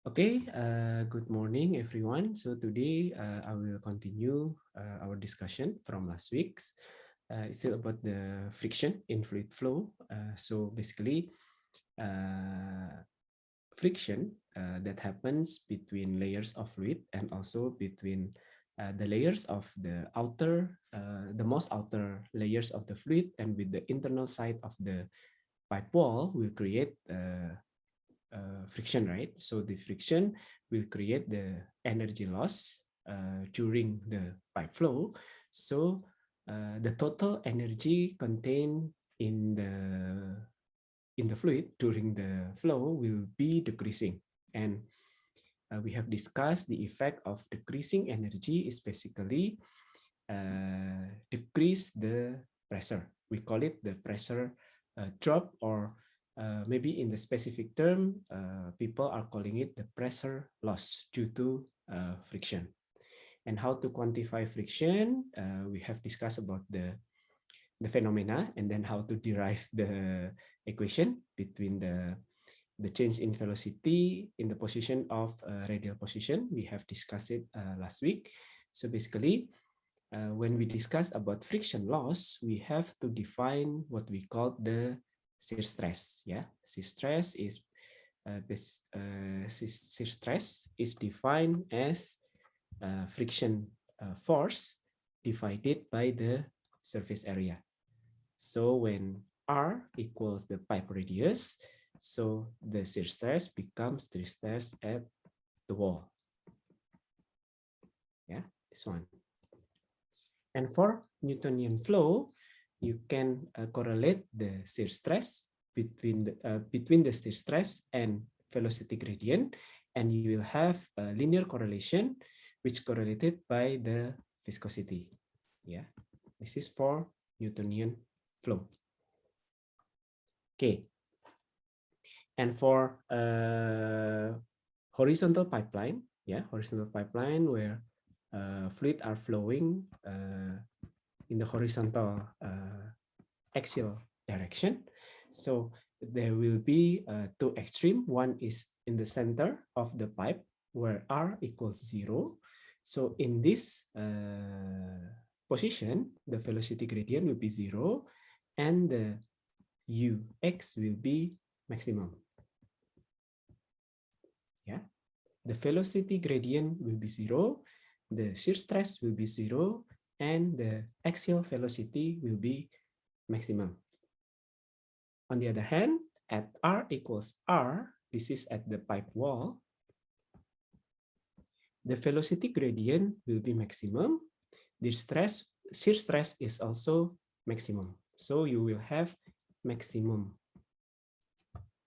Okay, good morning, everyone. So today I will continue our discussion from last week's. It's still about the friction in fluid flow. So basically, uh, friction that happens between layers of fluid and also between the layers of the most outer layers of the fluid and with the internal side of the pipe wall will create friction, right? So the friction will create the energy loss during the pipe flow. So the total energy contained in the fluid during the flow will be decreasing. And we have discussed the effect of decreasing energy is basically decrease the pressure. We call it the pressure drop, or maybe in the specific term, people are calling it the pressure loss due to friction. And how to quantify friction, we have discussed about the phenomena and then how to derive the equation between the change in velocity in the position of radial position. We have discussed it last week. So basically, when we discuss about friction loss, we have to define what we call the shear stress. Yeah, shear stress is shear stress is defined as friction force divided by the surface area. So when R equals the pipe radius, so the shear stress becomes the stress at the wall. Yeah, this one. And for Newtonian flow, you can correlate the shear stress between the shear stress and velocity gradient, and you will have a linear correlation, which correlated by the viscosity. Yeah, this is for Newtonian flow. Okay, and for horizontal pipeline, yeah, horizontal pipeline where fluid are flowing in the horizontal axial direction. So there will be two extreme. One is in the center of the pipe where R equals 0. So in this position, the velocity gradient will be 0 and the Ux will be maximum. Yeah, the velocity gradient will be 0, the shear stress will be 0, and the axial velocity will be maximum. On the other hand, at R equals R, this is at the pipe wall, the velocity gradient will be maximum. The shear stress is also maximum. So you will have maximum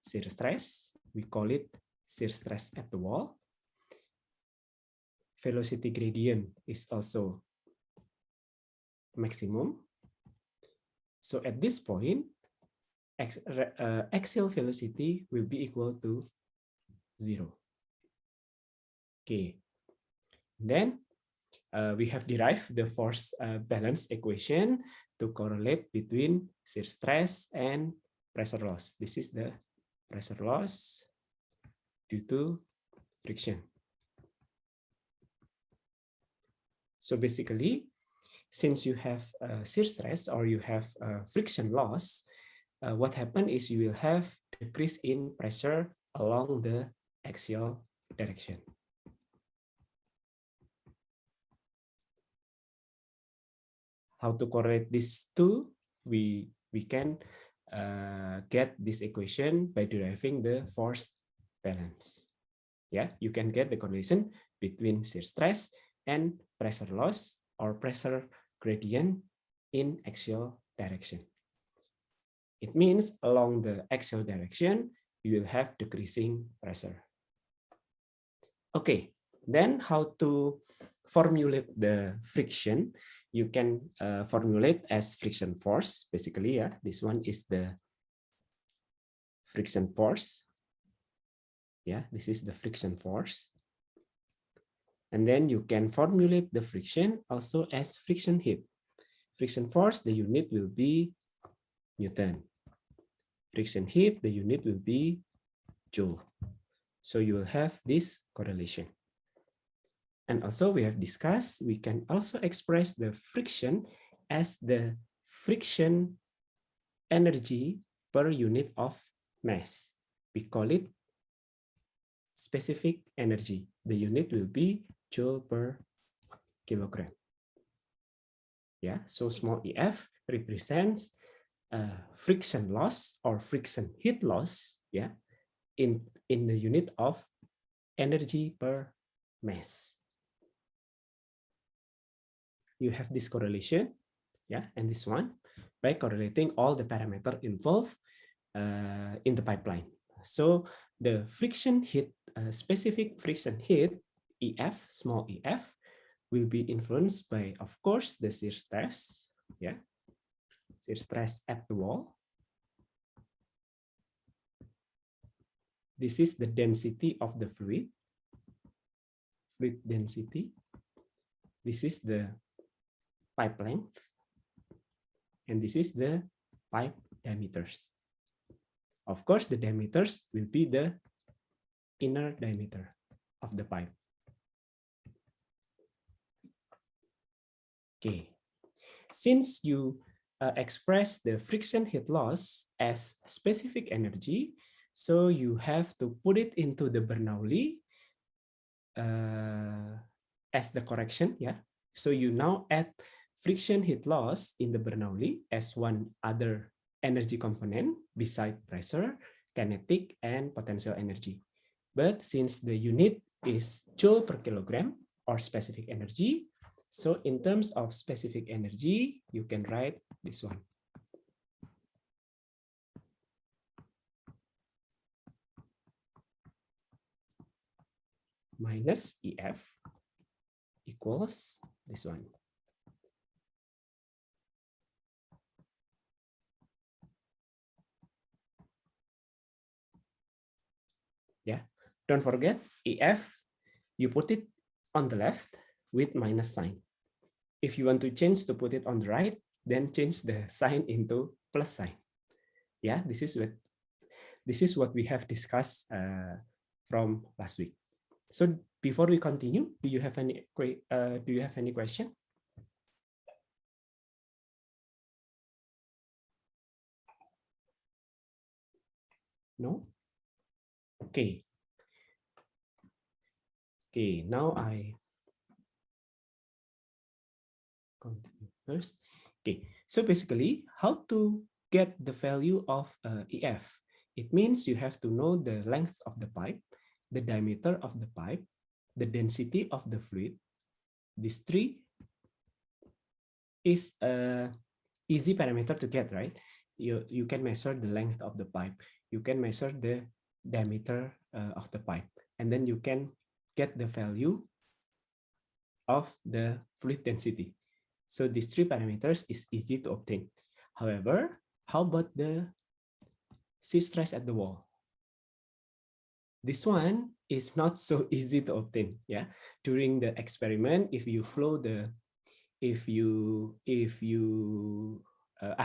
shear stress. We call it shear stress at the wall. Velocity gradient is also maximum. So at this point, axial velocity will be equal to 0. Okay. Then we have derived the force balance equation to correlate between shear stress and pressure loss. This is the pressure loss due to friction. So basically, since you have shear stress or you have friction loss, what happens is you will have decrease in pressure along the axial direction. How to correlate these two? We can get this equation by deriving the force balance. Yeah, you can get the correlation between shear stress and pressure loss or pressure gradient in axial direction. It means along the axial direction, you will have decreasing pressure. Okay, then how to formulate the friction? You can formulate as friction force. Basically, yeah, this one is the friction force. Yeah, this is the friction force. And then you can formulate the friction also as friction heat. Friction force, the unit will be Newton. Friction heat, the unit will be Joule. So you will have this correlation. And also we have discussed, we can also express the friction as the friction energy per unit of mass. We call it specific energy. The unit will be joule per kilogram. Yeah, so small EF represents friction loss or friction heat loss, yeah, in the unit of energy per mass. You have this correlation, yeah, and this one by correlating all the parameters involved in the pipeline. So the friction heat, specific friction heat, EF, small EF, will be influenced by, of course, the shear stress, yeah, shear stress at the wall. This is the density of the fluid density. This is the pipe length, and this is the pipe diameters. Of course, the diameters will be the inner diameter of the pipe. Okay, since you express the friction heat loss as specific energy, so you have to put it into the Bernoulli as the correction, yeah. So you now add friction heat loss in the Bernoulli as one other energy component beside pressure, kinetic, and potential energy. But since the unit is joule per kilogram or specific energy, so in terms of specific energy, you can write this one. Minus EF equals this one. Yeah, don't forget EF, you put it on the left with minus sign. If you want to change to put it on the right, then change the sign into plus sign. Yeah, this is what we have discussed from last week. So before we continue, do you have any question? No? Okay. Okay, now I continue first. Okay, so basically, how to get the value of EF? It means you have to know the length of the pipe, the diameter of the pipe, the density of the fluid. These three is a easy parameter to get, right? You can measure the length of the pipe. You can measure the diameter of the pipe, and then you can get the value of the fluid density. So these three parameters is easy to obtain. However, how about the shear stress at the wall? This one is not so easy to obtain. Yeah, during the experiment, if you flow the, I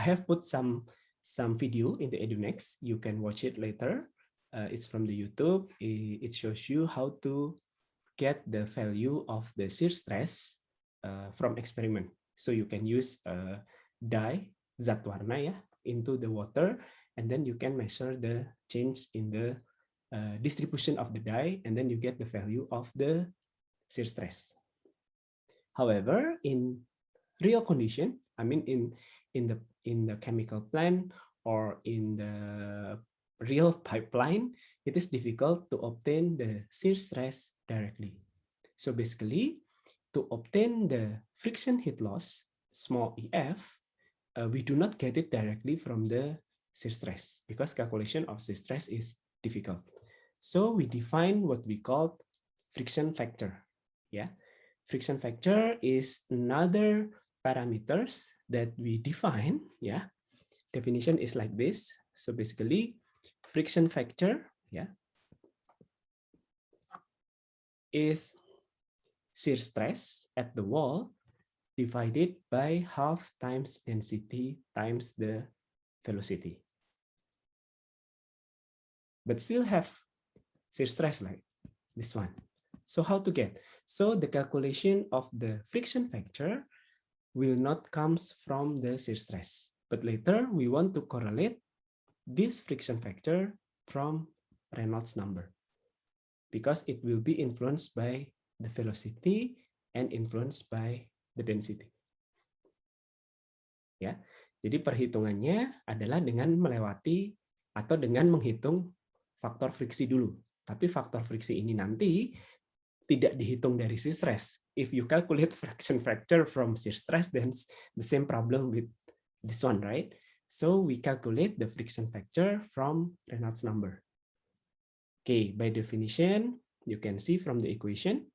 have put some video in the EduNext. You can watch it later. It's from the YouTube. It shows you how to get the value of the shear stress from experiment. So you can use dye zat warna ya into the water, and then you can measure the change in the distribution of the dye, and then you get the value of the shear stress. However, in real condition, I mean in the chemical plant or in the real pipeline, it is difficult to obtain the shear stress directly. So basically, to obtain the friction heat loss, small EF, we do not get it directly from the shear stress because calculation of shear stress is difficult. So we define what we call friction factor. Yeah, friction factor is another parameters that we define. Yeah, definition is like this. So basically, friction factor, yeah, is shear stress at the wall divided by half times density times the velocity. But still have shear stress, like this one. So how to get? So the calculation of the friction factor will not comes from the shear stress, but later we want to correlate this friction factor from Reynolds number, because it will be influenced by the velocity and influenced by the density. Ya, jadi perhitungannya adalah dengan melewati atau dengan menghitung faktor friksi dulu. Tapi faktor friksi ini nanti tidak dihitung dari shear stress. If you calculate friction factor from shear stress, then the same problem with this one, right? So we calculate the friction factor from Reynolds number. Okay, by definition, you can see from the equation.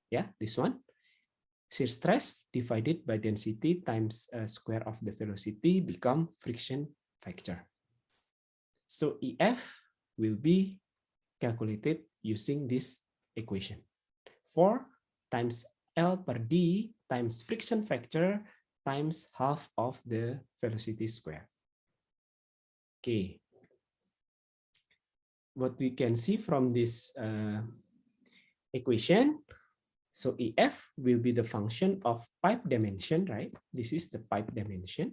Yeah, this one. Shear stress divided by density times square of the velocity become friction factor. So EF will be calculated using this equation. 4 times L per D times friction factor times half of the velocity square. Okay. What we can see from this equation, so EF will be the function of pipe dimension, right? This is the pipe dimension.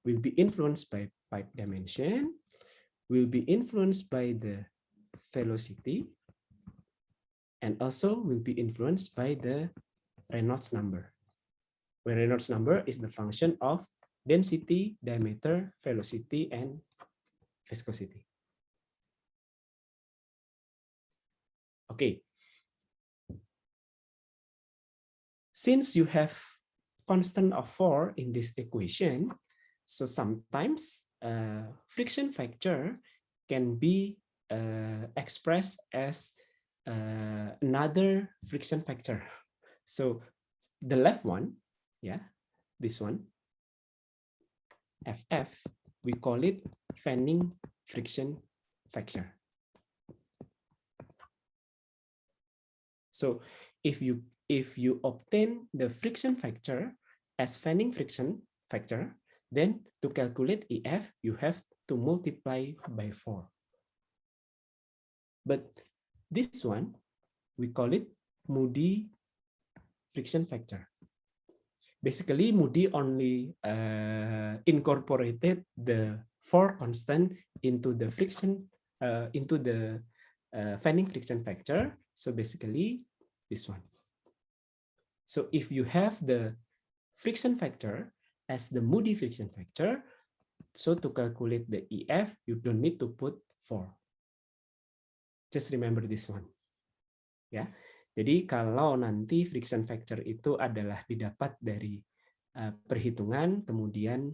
Will be influenced by pipe dimension, will be influenced by the velocity, and also will be influenced by the Reynolds number, where Reynolds number is the function of density, diameter, velocity, and viscosity. Okay. Since you have constant of 4 in this equation, so sometimes friction factor can be expressed as another friction factor. So the left one, yeah, this one, FF, we call it fanning friction factor. So if you obtain the friction factor as fanning friction factor, then to calculate EF, you have to multiply by 4. But this one, we call it Moody friction factor. Basically, Moody only incorporated the 4 constant into the friction, into the fanning friction factor. So basically, this one. So if you have the friction factor as the Moody friction factor, so to calculate the EF, you don't need to put 4. Just remember this one. Ya. Jadi kalau nanti friction factor itu adalah didapat dari perhitungan, kemudian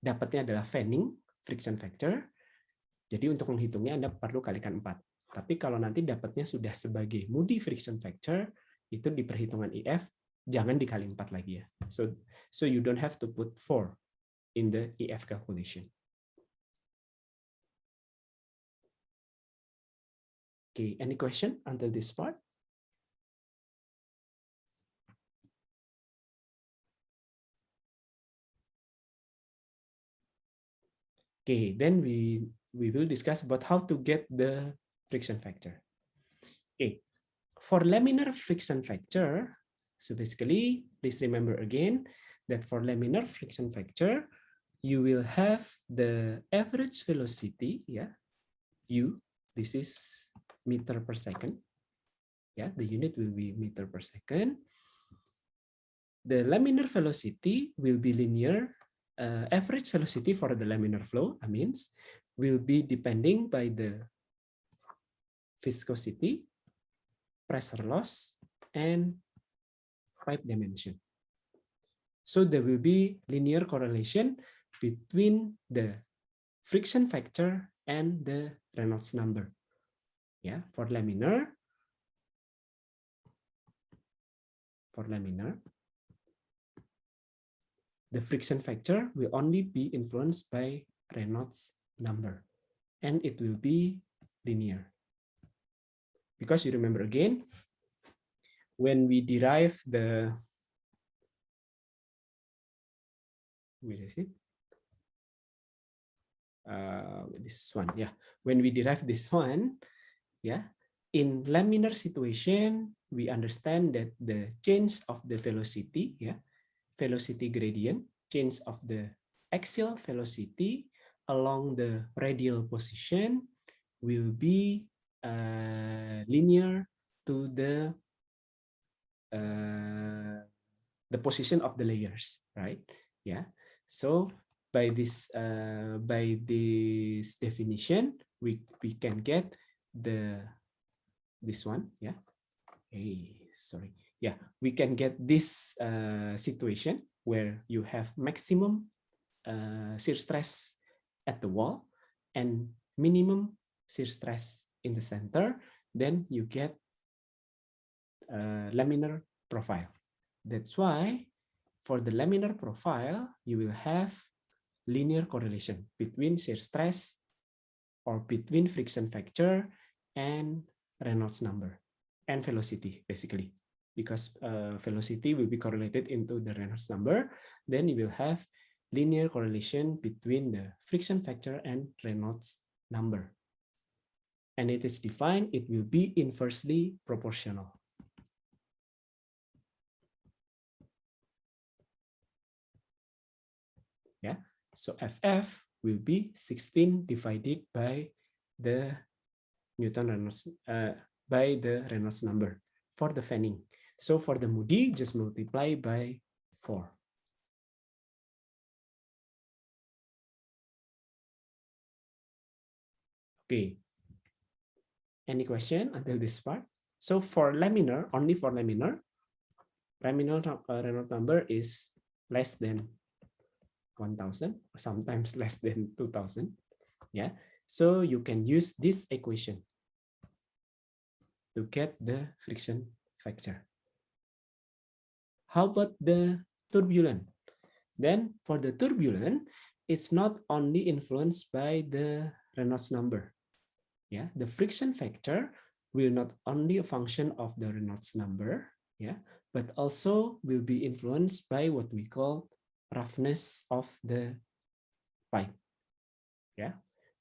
dapatnya adalah fanning friction factor, jadi untuk menghitungnya Anda perlu kalikan 4. Tapi kalau nanti dapatnya sudah sebagai Moody friction factor, itu di perhitungan EF, jangan dikali 4 lagi ya. So you don't have to put 4 in the EF calculation. Okay, any question until this part? Okay, then we will discuss about how to get the friction factor. Okay, for laminar friction factor, so basically, please remember again that for laminar friction factor, you will have the average velocity, yeah, U, this is meter per second. Yeah, the unit will be meter per second. The laminar velocity will be linear. Average velocity for the laminar flow, means, will be depending by the viscosity, pressure loss, and pipe dimension. So there will be linear correlation between the friction factor and the Reynolds number. Yeah, for laminar, the friction factor will only be influenced by Reynolds number, and it will be linear. Because you remember again, when we derive the Where is it? This one, yeah. When we derive this one, yeah, in laminar situation, we understand that the change of the velocity, yeah, velocity gradient, change of the axial velocity along the radial position will be linear to uh, the position of the layers, right? Yeah. So by this definition, we can get this one, yeah. Hey, sorry. Yeah, we can get this situation where you have maximum shear stress at the wall and minimum shear stress in the center. Then you get laminar profile. That's why for the laminar profile, you will have linear correlation between shear stress or between friction factor and Reynolds number and velocity, basically. Because velocity will be correlated into the Reynolds number, then you will have linear correlation between the friction factor and Reynolds number. And it is defined, it will be inversely proportional. Yeah, so FF will be 16 divided by the Newton-Reynolds by the Reynolds number for the fanning. So for the Moody, just multiply by 4. Okay. Any question until this part? So for laminar, only for laminar, Reynolds number is less than 1,000, sometimes less than 2,000. Yeah. So you can use this equation to get the friction factor. How about the turbulent? Then for the turbulent, it's not only influenced by the Reynolds number. Yeah, the friction factor will not only a function of the Reynolds number, yeah, but also will be influenced by what we call roughness of the pipe. Yeah,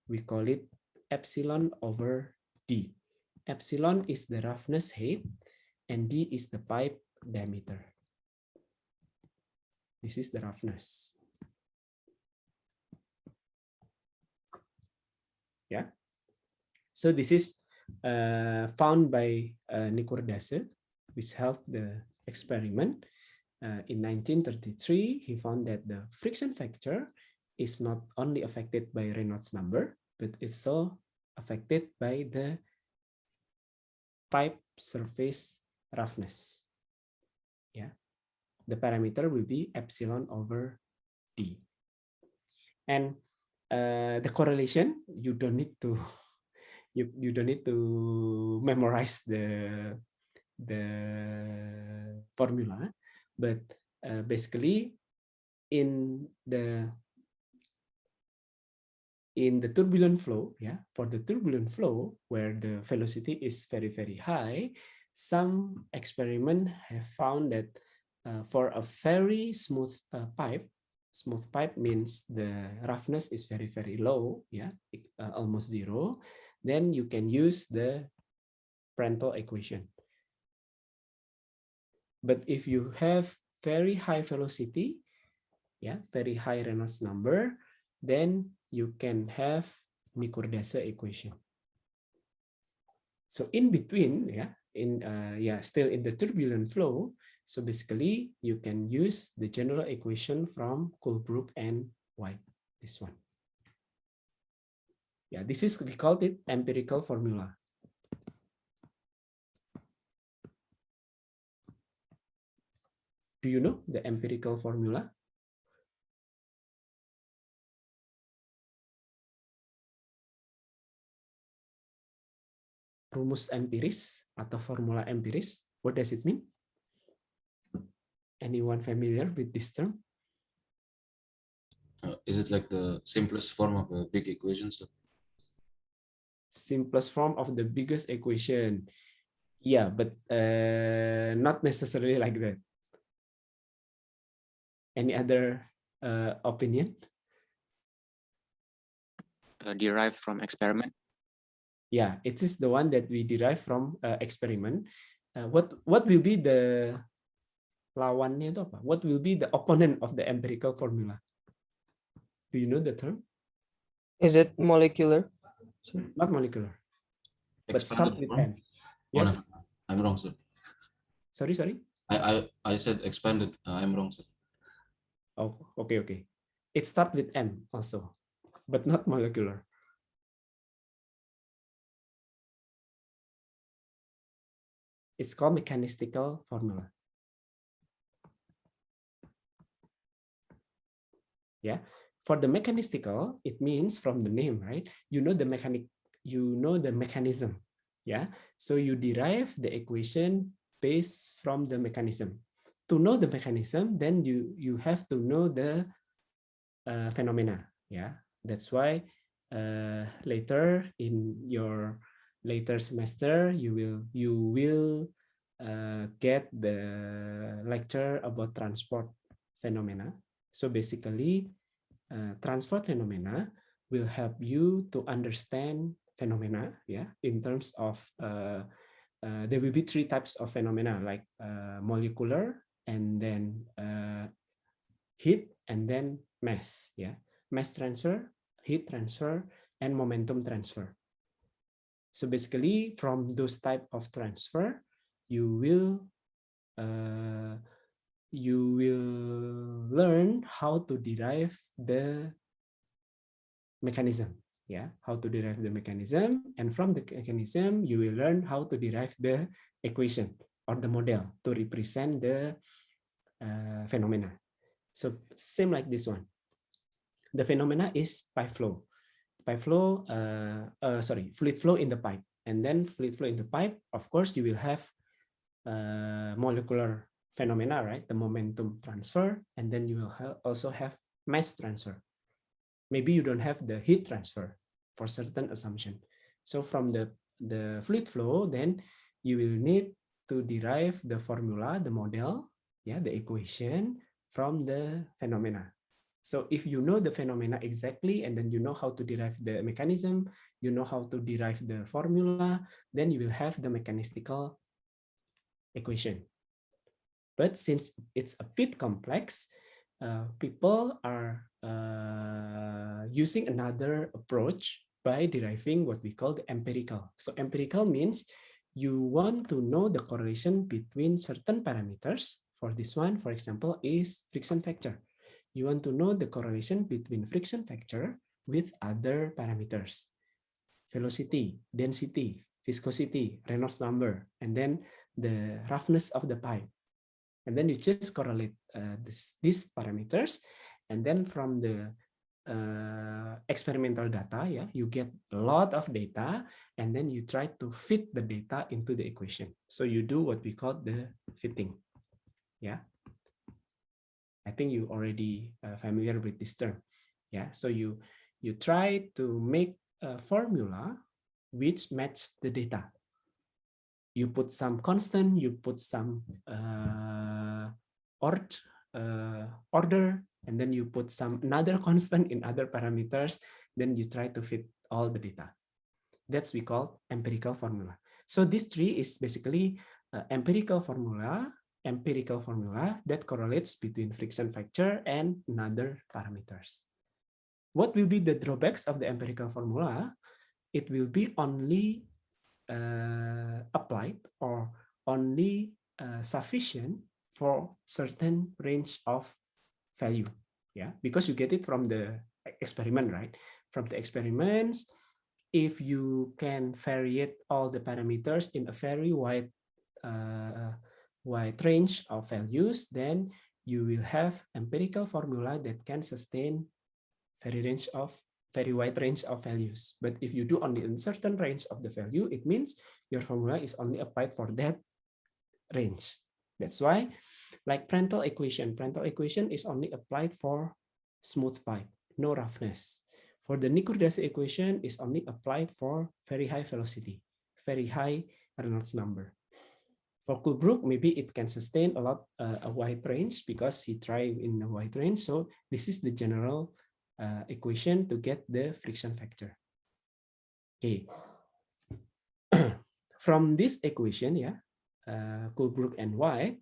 we call it epsilon over D. Epsilon is the roughness height and D is the pipe diameter. This is the roughness. Yeah. So this is found by Nicordase, which held the experiment. In 1933, he found that the friction factor is not only affected by Reynolds number, but it's also affected by the pipe surface roughness. Yeah, the parameter will be epsilon over D. And the correlation, you don't need to you don't need to memorize the formula, but basically in the turbulent flow, yeah, for the turbulent flow where the velocity is very, very high, some experiment have found that for a very smooth pipe means the roughness is very, very low, yeah, almost zero, then you can use the Prandtl equation. But if you have very high velocity, yeah, very high Reynolds number, then you can have Nicordase equation. So in between, still in the turbulent flow. So basically, you can use the general equation from Colebrook and White. This one. Yeah, this is, we called it empirical formula. Do you know the empirical formula? Rumus empiris atau formula empiris. What does it mean? Anyone familiar with this term? Is it like the simplest form of a big equation? So? Simplest form of the biggest equation. Yeah, but not necessarily like that. Any other opinion? Derived from experiment. Yeah, it is the one that we derive from experiment. What will be the lawannya itu apa? What will be the opponent of the empirical formula? Do you know the term? Is it molecular? Not molecular, but start Expanded with form? M. Oh, no, Yes. I'm wrong, sir. Sorry. I said expanded. I'm wrong, sir. Oh, okay. It starts with M also, but not molecular. It's called mechanistical formula. Yeah. For the mechanistical, it means from the name, right? You know the mechanism. Yeah. So you derive the equation based from the mechanism. To know the mechanism, then you have to know the phenomena. Yeah. That's why later in your later semester you will get the lecture about transport phenomena. So basically, transport phenomena will help you to understand phenomena. Yeah, in terms of there will be three types of phenomena, like molecular, and then heat, and then mass. Yeah, mass transfer, heat transfer, and momentum transfer. So basically, from those type of transfer, you will learn how to derive the mechanism. Yeah, how to derive the mechanism, and from the mechanism, you will learn how to derive the equation or the model to represent the phenomena. So same like this one. The phenomena is pipe flow. Fluid flow in the pipe. And then fluid flow in the pipe, of course, you will have molecular phenomena, right? The momentum transfer, and then you will also have mass transfer. Maybe you don't have the heat transfer for certain assumption. So from the fluid flow, then you will need to derive the formula, the model, yeah, the equation from the phenomena. So if you know the phenomena exactly, and then you know how to derive the mechanism, you know how to derive the formula, then you will have the mechanistical equation. But since it's a bit complex, people are using another approach by deriving what we call the empirical. So empirical means you want to know the correlation between certain parameters. For this one, for example, is friction factor. You want to know the correlation between friction factor with other parameters. Velocity, density, viscosity, Reynolds number, and then the roughness of the pipe. And then you just correlate these parameters, and then from the experimental data, yeah, you get a lot of data, and then you try to fit the data into the equation. So you do what we call the fitting. Yeah, I think you already familiar with this term. Yeah, so you try to make a formula which match the data. You put some constant, you put some order, and then you put some another constant in other parameters, then you try to fit all the data. That's we call empirical formula. So this tree is basically empirical formula that correlates between friction factor and another parameters. What will be the drawbacks of the empirical formula? It will be only applied or only sufficient for certain range of value. Yeah, because you get it from the experiment, right? From the experiments, if you can vary all the parameters in a very wide range of values, then you will have empirical formula that can sustain very wide range of values. But if you do only a certain range of the value, it means your formula is only applied for that range. That's why, like Prandtl equation is only applied for smooth pipe, no roughness. For the Nikodasi equation is only applied for very high velocity, very high Reynolds number. For Coolbrook, maybe it can sustain a lot, a wide range because he tried in a wide range. So this is the general equation to get the friction factor. Okay. From this equation, yeah, Coolbrook and White,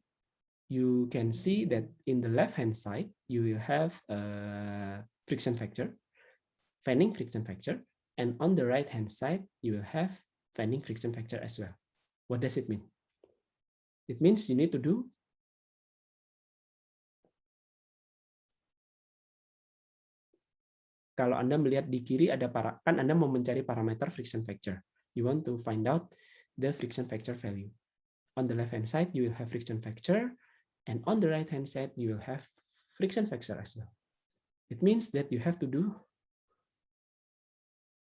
you can see that in the left-hand side, you will have friction factor, fanning friction factor, and on the right-hand side, you will have fanning friction factor as well. What does it mean? It means you need to do kalau Anda melihat di kiri ada kan Anda mau mencari parameter friction factor. You want to find out the friction factor value. On the left-hand side, you will have friction factor, and on the right-hand side, you will have friction factor as well. It means that you have to do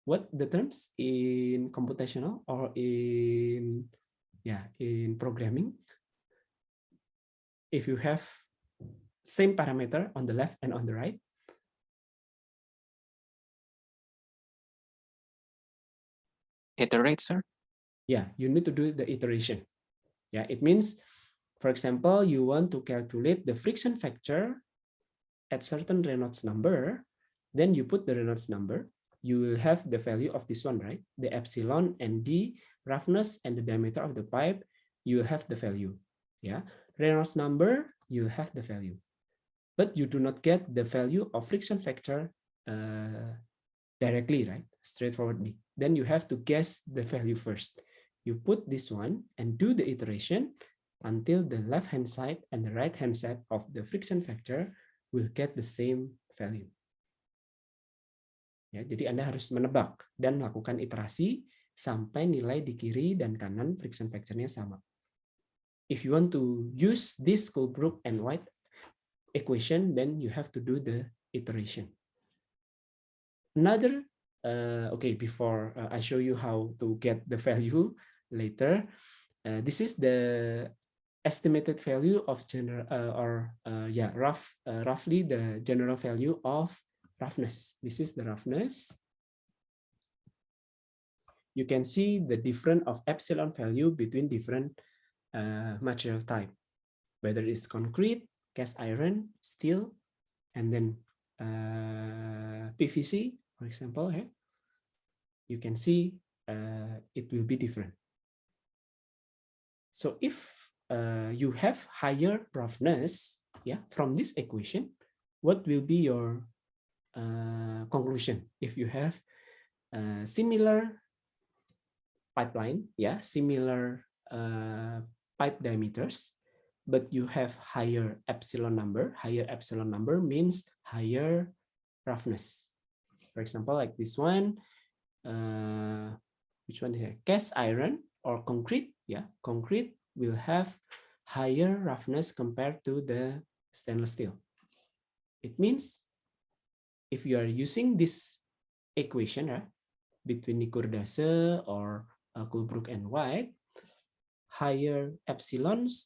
what the terms in computational or in programming. If you have same parameter on the left and on the right, Iterate, sir. yeah, you need to do the iteration. Yeah, it means, for example, you want to calculate the friction factor at certain Reynolds number, then you put the Reynolds number, you will have the value of this one, right? The epsilon and d roughness and the diameter of the pipe, you will have the value. Yeah, Reynolds number, you will have the value. But you do not get the value of friction factor directly, right? Straightforwardly. Then you have to guess the value first. You put this one and do the iteration until the left-hand side and the right-hand side of the friction factor will get the same value. Ya, jadi Anda harus menebak dan melakukan iterasi sampai nilai di kiri dan kanan friction factor-nya sama. If you want to use this Coolbrook and White equation, then you have to do the iteration. Another, okay, before I show you how to get the value later, this is the estimated value of general roughly the general value of roughness. This is the roughness. You can see the difference of epsilon value between different material type, whether it's concrete, cast iron, steel, and then PVC, for example. You can see it will be different. So if you have higher roughness, yeah, from this equation, what will be your conclusion? If you have similar pipeline, yeah, similar pipe diameters, but you have higher epsilon number. Higher epsilon number means higher roughness. For example, like this one, which one is it? Cast iron or concrete? Yeah, concrete will have higher roughness compared to the stainless steel. It means if you are using this equation, right, between Nicordase or Coolbrook and White, higher epsilons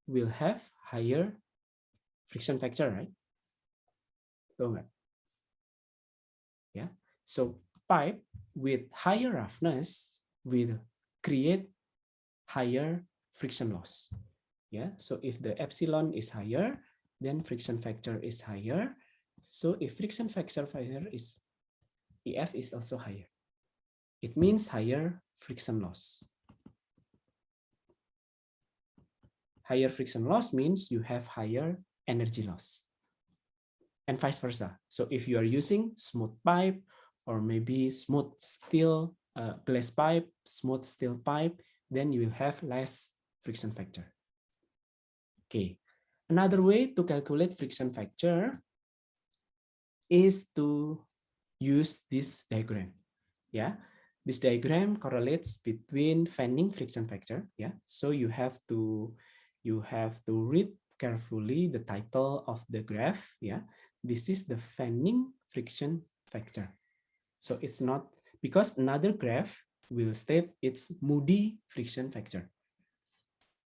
will have higher friction factor, right? Yeah. So pipe with higher roughness will create higher friction loss. Yeah. So if the epsilon is higher, then friction factor is higher. So if friction factor higher is EF is also higher. It means higher friction loss. Higher friction loss means you have higher energy loss. And vice versa. So if you are using smooth pipe or maybe smooth steel, glass pipe, smooth steel pipe, then you will have less friction factor. Okay. Another way to calculate friction factor is to use this diagram. Yeah. This diagram correlates between fanning friction factor. Yeah. So you have to read carefully the title of the graph. Yeah. This is the fanning friction factor. So it's not, because another graph will state it's Moody friction factor.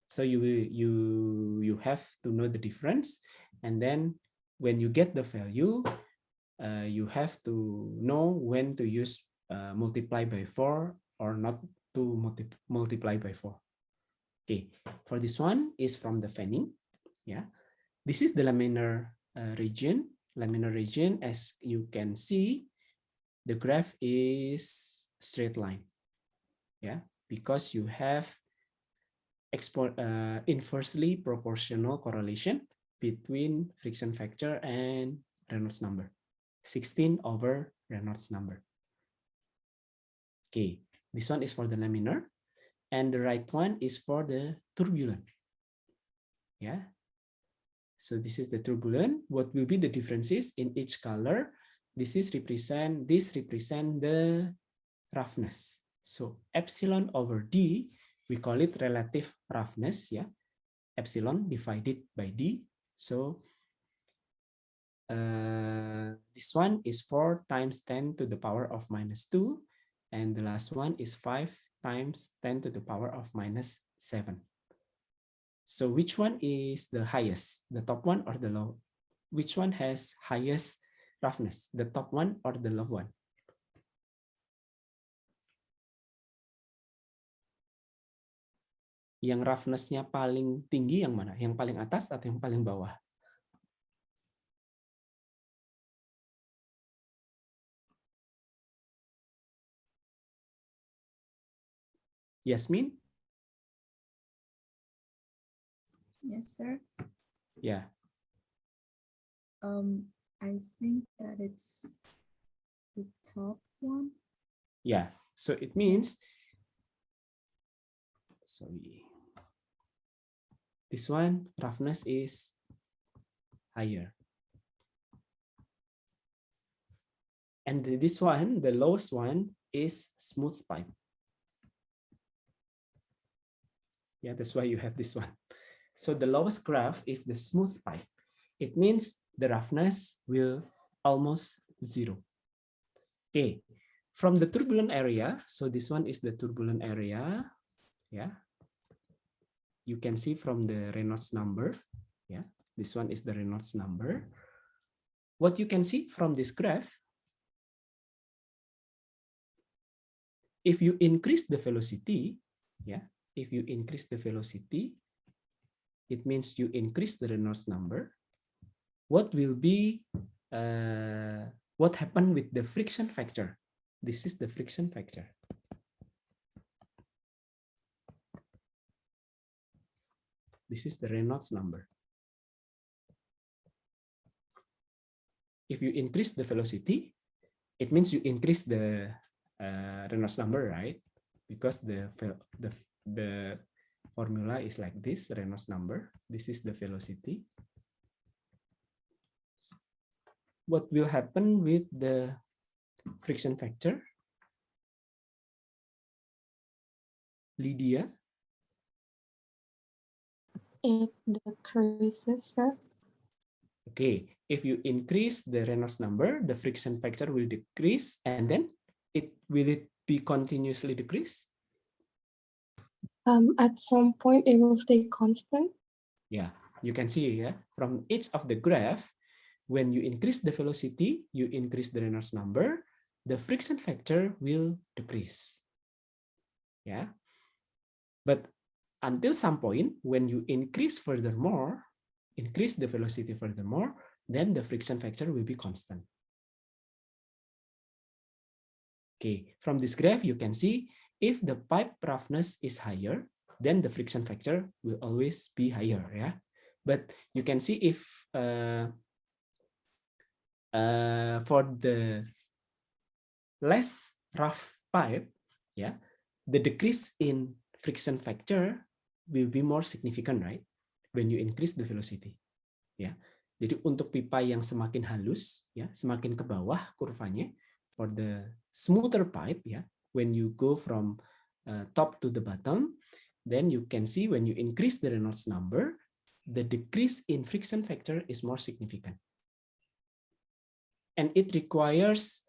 So you have to know the difference, and then when you get the value, you have to know when to use multiply by 4 or not to multiply by 4. Okay, for this one is from the fanning. Yeah, this is the laminar region. Laminar region, as you can see, the graph is straight line. Yeah, because you have inversely proportional correlation between friction factor and Reynolds number. 16 over Reynolds number. Okay, this one is for the laminar, and the right one is for the turbulent. Yeah. So this is the turbulent. What will be the differences in each color? This represent the roughness. So epsilon over D, we call it relative roughness. Yeah, epsilon divided by D. So this one is 4 times 10 to the power of -2, and the last one is 5 times 10 to the power of -7. So which one is the highest, the top one or the low? Which one has highest roughness, the top one or the low one? Yang roughness-nya paling tinggi yang mana? Yang paling atas atau yang paling bawah? Yasmin? Yes, sir. Yeah. I think that it's the top one. Yeah. So it means, sorry, this one roughness is higher. And this one, the lowest one, is smooth pipe. Yeah, that's why you have this one. So the lowest graph is the smooth pipe. It means the roughness will almost 0. Okay, from the turbulent area, so this one is the turbulent area. Yeah, you can see from the Reynolds number. Yeah, this one is the Reynolds number. What you can see from this graph, if you increase the velocity, yeah, if you increase the velocity, it means you increase the Reynolds number. What will be, what happened with the friction factor? This is the friction factor. This is the Reynolds number. If you increase the velocity, it means you increase the Reynolds number, right? Because the formula is like this, Reynolds number. This is the velocity. What will happen with the friction factor? Lydia? It decreases, sir. Okay, if you increase the Reynolds number, the friction factor will decrease, and then will it be continuously decrease? At some point, it will stay constant. Yeah, you can see, yeah, from each of the graph, when you increase the velocity, you increase the Reynolds number, the friction factor will decrease. Yeah, but until some point, when you increase furthermore, increase the velocity furthermore, then the friction factor will be constant. Okay, from this graph, you can see if the pipe roughness is higher, then the friction factor will always be higher. Yeah, but you can see if for the less rough pipe, yeah, the decrease in friction factor will be more significant, right? When you increase the velocity, ya. Jadi untuk pipa yang semakin halus, ya, semakin ke bawah kurvanya. For the smoother pipe, ya, when you go from top to the bottom, then you can see when you increase the Reynolds number, the decrease in friction factor is more significant, and it requires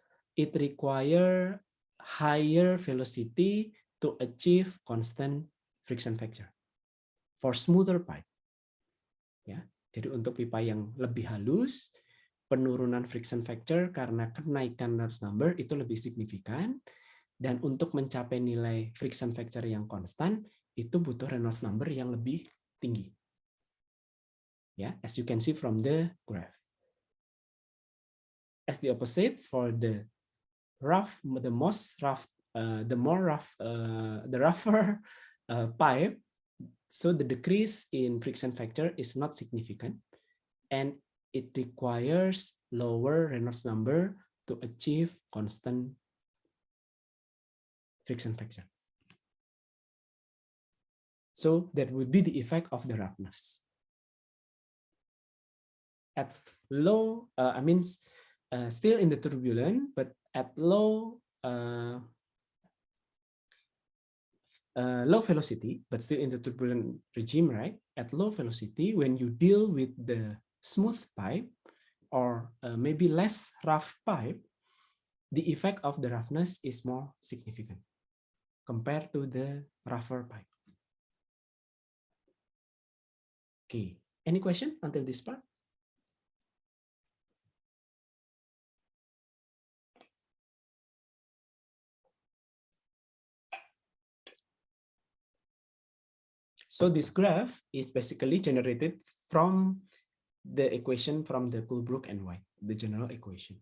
higher velocity to achieve constant friction factor for smoother pipe. Ya, jadi untuk pipa yang lebih halus, penurunan friction factor karena kenaikan Reynolds number itu lebih signifikan. Dan untuk mencapai nilai friction factor yang konstan, itu butuh Reynolds number yang lebih tinggi. Ya, as you can see from the graph. As the opposite for the rough, the rougher pipe, so the decrease in friction factor is not significant, and it requires lower Reynolds number to achieve constant friction factor. So that would be the effect of the roughness. At low, still in the turbulent, but at low velocity, but still in the turbulent regime, right? At low velocity, when you deal with the smooth pipe or maybe less rough pipe, the effect of the roughness is more significant compared to the rougher pipe. Okay, any question until this part? So this graph is basically generated from the equation from the Coolbrook and White, the general equation.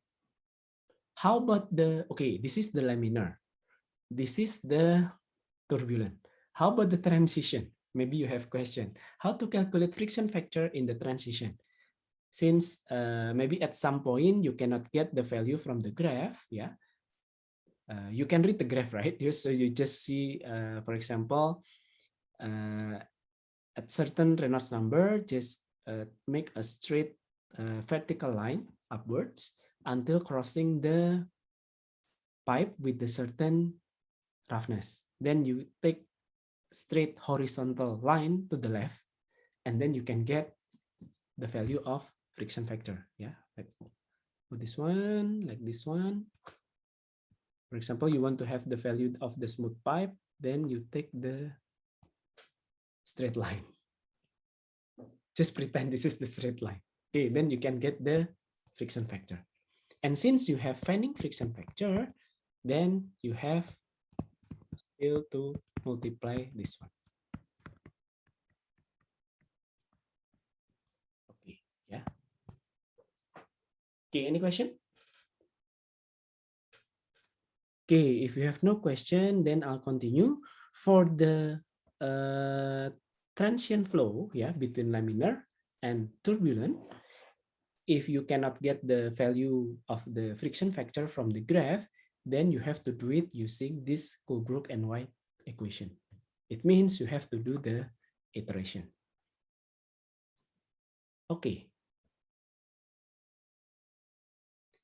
How about the, okay, this is the laminar. This is the turbulent. How about the transition? Maybe you have question. How to calculate friction factor in the transition? Since maybe at some point you cannot get the value from the graph, yeah, you can read the graph, right? So you just see, for example, at certain Reynolds number, just make a straight vertical line upwards until crossing the pipe with a certain roughness. Then you take straight horizontal line to the left, and then you can get the value of friction factor. Yeah, like for this one, like this one. For example, you want to have the value of the smooth pipe, then you take the straight line. Just pretend this is the straight line. Okay, then you can get the friction factor. And since you have fanning friction factor, then you have still to multiply this one. Okay, yeah. Okay, any question? Okay, if you have no question, then I'll continue. For the transient flow, yeah, between laminar and turbulent, if you cannot get the value of the friction factor from the graph, then you have to do it using this Coolbrook and White equation. It means you have to do the iteration. Okay.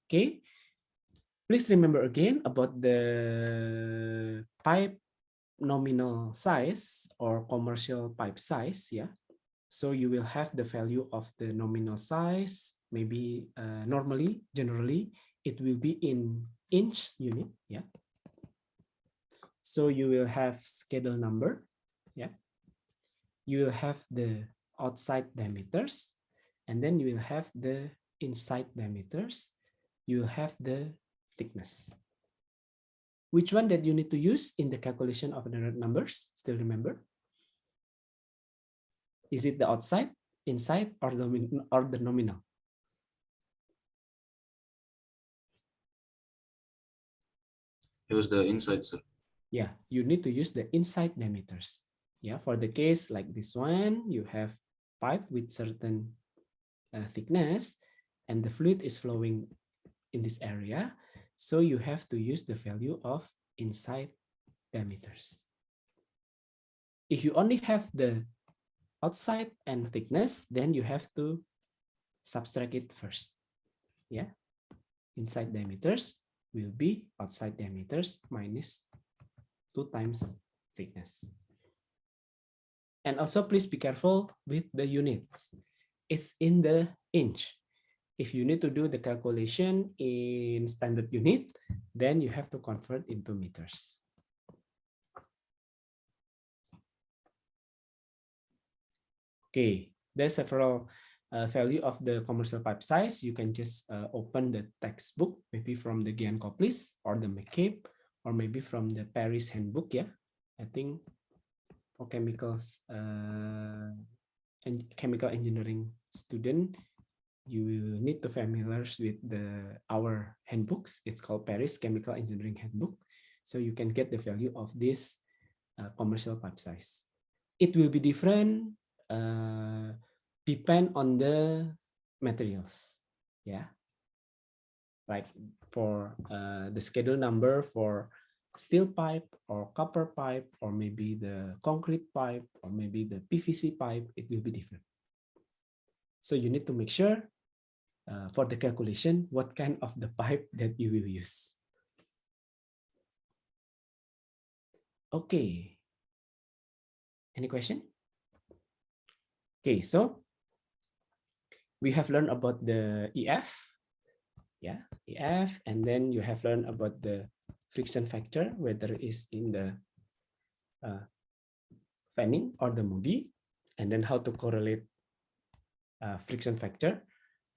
Okay. Please remember again about the pipe nominal size or commercial pipe size. Yeah. So you will have the value of the nominal size. Maybe generally, it will be in inch unit. Yeah. So you will have schedule number. Yeah. You will have the outside diameters, and then you will have the inside diameters. You will have the thickness. Which one that you need to use in the calculation of the numbers? Still remember? Is it the outside, inside, or the nominal? It was the inside, sir. Yeah, you need to use the inside diameters. Yeah, for the case like this one, you have pipe with certain thickness, and the fluid is flowing in this area. So you have to use the value of inside diameters. If you only have the outside and thickness, then you have to subtract it first. Yeah, inside diameters will be outside diameters minus 2 times thickness. And also please be careful with the units. It's in the inch. If you need to do the calculation in standard unit, then you have to convert into meters. Okay, there's several value of the commercial pipe size. You can just open the textbook, maybe from the Gian Koplis or the McCabe or maybe from the Paris handbook. Yeah, I think for chemicals and chemical engineering student, you will need to familiar with our handbooks. It's called Paris Chemical Engineering Handbook. So you can get the value of this commercial pipe size. It will be different depend on the materials. Yeah, like for the schedule number for steel pipe or copper pipe, or maybe the concrete pipe, or maybe the PVC pipe, it will be different. So you need to make sure for the calculation what kind of the pipe that you will use. Okay. Any question? Okay, so we have learned about the EF. Yeah, EF, and then you have learned about the friction factor, whether it's in the fanning or the Moody, and then how to correlate friction factor,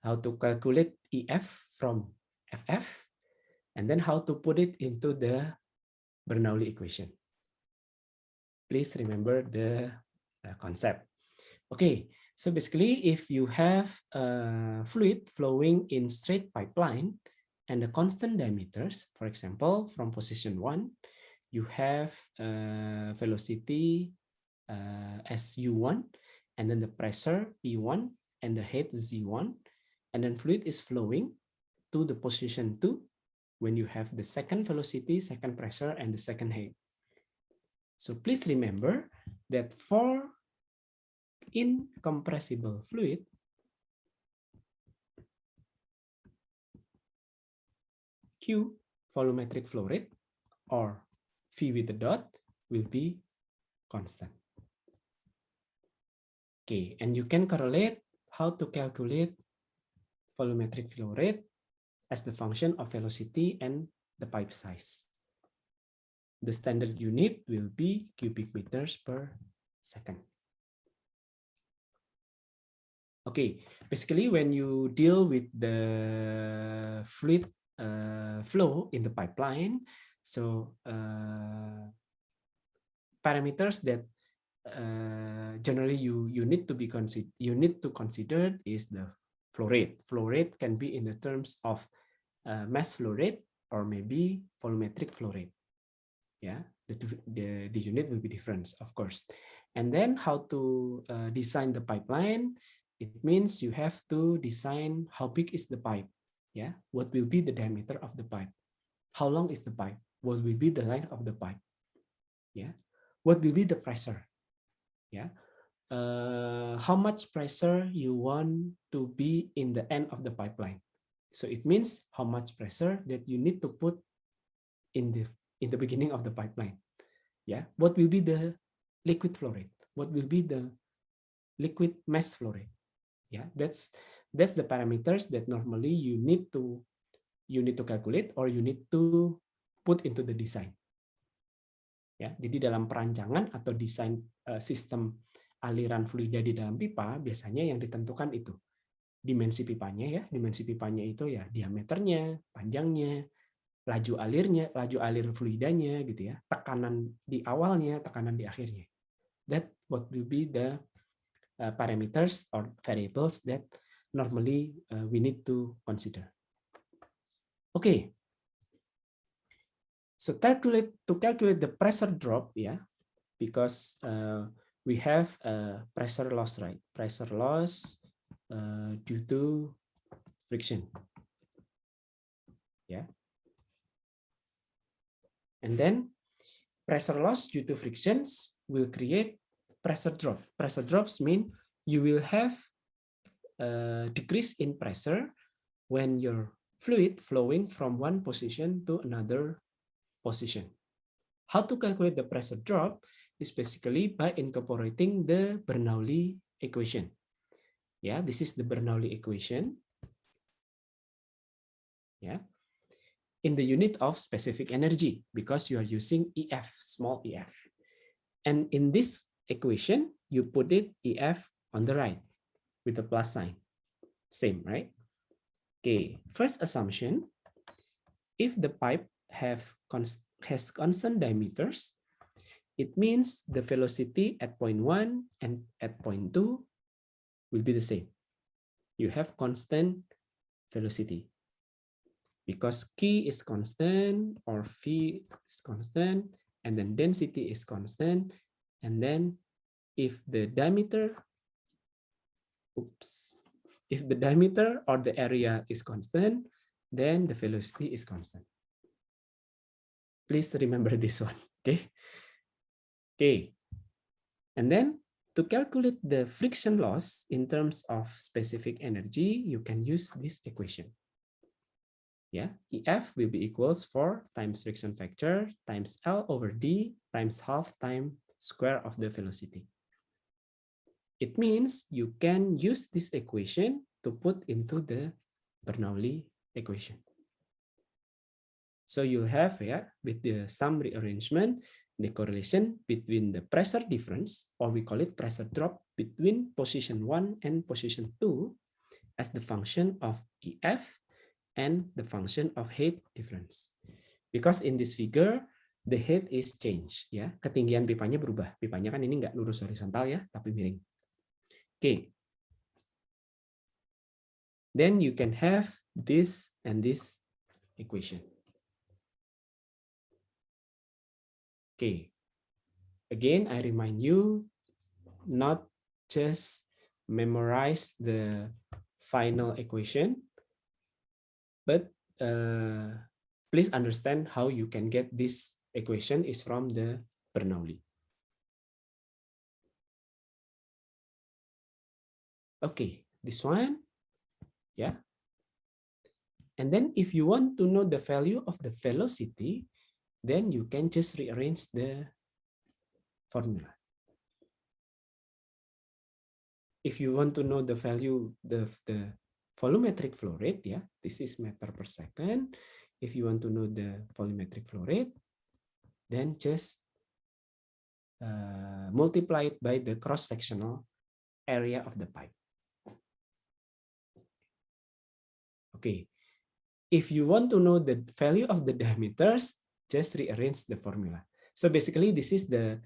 how to calculate EF from FF, and then how to put it into the Bernoulli equation. Please remember the concept. Okay, so basically if you have a fluid flowing in straight pipeline and the constant diameters, for example, from position 1, you have velocity as U1, and then the pressure P1, and the head Z1, and then fluid is flowing to the position 2 when you have the second velocity, second pressure, and the second head. So please remember that for incompressible fluid, Q, volumetric flow rate, or V with the dot, will be constant. Okay, and you can correlate how to calculate volumetric flow rate as the function of velocity and the pipe size. The standard unit will be cubic meters per second. Okay, basically when you deal with the fluid flow in the pipeline, so parameters that generally you need to consider is the flow rate. Flow rate can be in the terms of mass flow rate or maybe volumetric flow rate. Yeah, the unit will be different, of course. And then how to design the pipeline. It means you have to design how big is the pipe. Yeah, what will be the diameter of the pipe? How long is the pipe? What will be the length of the pipe? Yeah, what will be the pressure? Yeah, how much pressure you want to be in the end of the pipeline? So it means how much pressure that you need to put in the beginning of the pipeline. Yeah, what will be the liquid flow rate? What will be the liquid mass flow rate? Yeah, that's the parameters that normally you need to calculate or you need to put into the design. Ya, jadi dalam perancangan atau desain sistem aliran fluida di dalam pipa biasanya yang ditentukan itu dimensi pipanya ya, dimensi pipanya itu ya diameternya, panjangnya, laju alir fluidanya gitu ya, tekanan di awalnya, tekanan di akhirnya. That what will be the parameters or variables that normally we need to consider. Okay. So to calculate the pressure drop, yeah, because we have pressure loss, right? Pressure loss due to friction. Yeah. And then pressure loss due to frictions will create pressure drop. Pressure drops mean you will have a decrease in pressure when your fluid flowing from one position to another position. How to calculate the pressure drop is basically by incorporating the Bernoulli equation. Yeah, this is the Bernoulli equation. Yeah. In the unit of specific energy, because you are using EF, small EF. And in this equation, you put it EF on the right with the plus sign. Same, right? Okay, first assumption, if the pipe have has constant diameters, it means the velocity at point 1 and at point 2 will be the same. You have constant velocity because K is constant or V is constant, and then density is constant. And then if the diameter, if the diameter or the area is constant, then the velocity is constant. Please remember this one, okay? Okay. And then to calculate the friction loss in terms of specific energy, you can use this equation. Yeah, EF will be equals 4 times friction factor times L over D times half time square of the velocity. It means you can use this equation to put into the Bernoulli equation. So you have, yeah, with the sum rearrangement, the correlation between the pressure difference, or we call it pressure drop, between position 1 and position 2 as the function of EF and the function of height difference. Because in this figure, the height is changed, ya. Ketinggian pipanya berubah. Pipanya kan ini nggak lurus horizontal ya, tapi miring. Okay. Then you can have this and this equation. Okay. Again, I remind you, not just memorize the final equation, but please understand how you can get this equation is from the Bernoulli. Okay, this one, yeah. And then if you want to know the value of the velocity, then you can just rearrange the formula. If you want to know the value, the volumetric flow rate, yeah, this is meter per second. If you want to know the volumetric flow rate, then just multiply it by the cross-sectional area of the pipe. Okay, if you want to know the value of the diameters, just rearrange the formula. So basically, this is the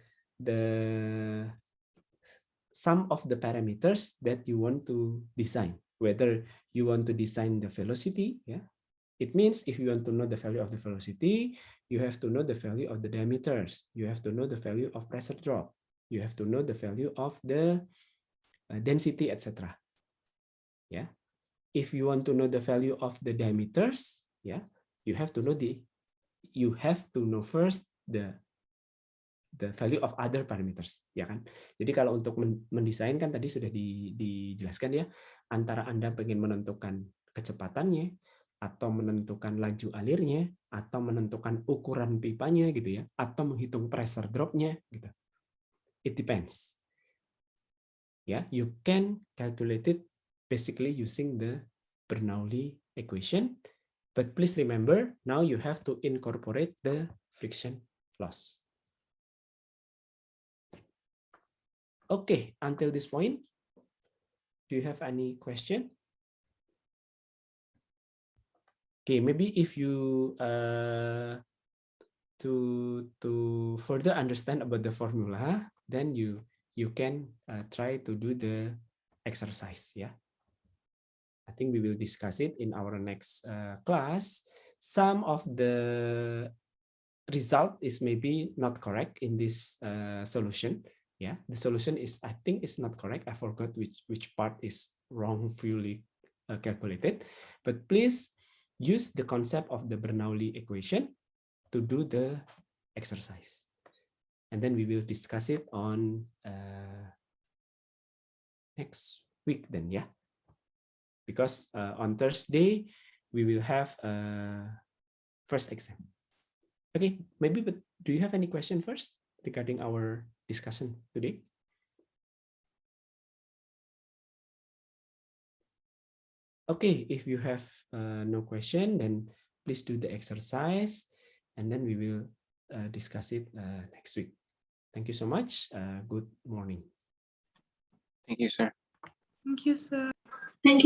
sum of the parameters that you want to design. Whether you want to design the velocity, yeah, it means if you want to know the value of the velocity, you have to know the value of the diameters. You have to know the value of pressure drop. You have to know the value of the density, etc. Yeah. If you want to know the value of the diameters, yeah, you have to know first the value of other parameters, ya kan? Jadi kalau untuk mendesain kan tadi sudah dijelaskan ya, antara Anda pengen menentukan kecepatannya, atau menentukan laju alirnya, atau menentukan ukuran pipanya gitu ya, atau menghitung pressure drop-nya gitu. It depends. Ya, you can calculate it basically using the Bernoulli equation, but please remember now you have to incorporate the friction loss. Okay, until this point, do you have any question? Okay, maybe if you to further understand about the formula, then you can try to do the exercise. Yeah, I think we will discuss it in our next class. Some of the result is maybe not correct in this solution. Yeah, the solution is, I think, is not correct. I forgot which part is wrongfully calculated. But please use the concept of the Bernoulli equation to do the exercise. And then we will discuss it on next week then, yeah. Because on Thursday, we will have first exam. Okay, maybe, but do you have any question first regarding our discussion today? Okay, if you have no question, then please do the exercise, and then we will discuss it next week. Thank you so much. Good morning. Thank you, sir. Thank you, sir. Thank you.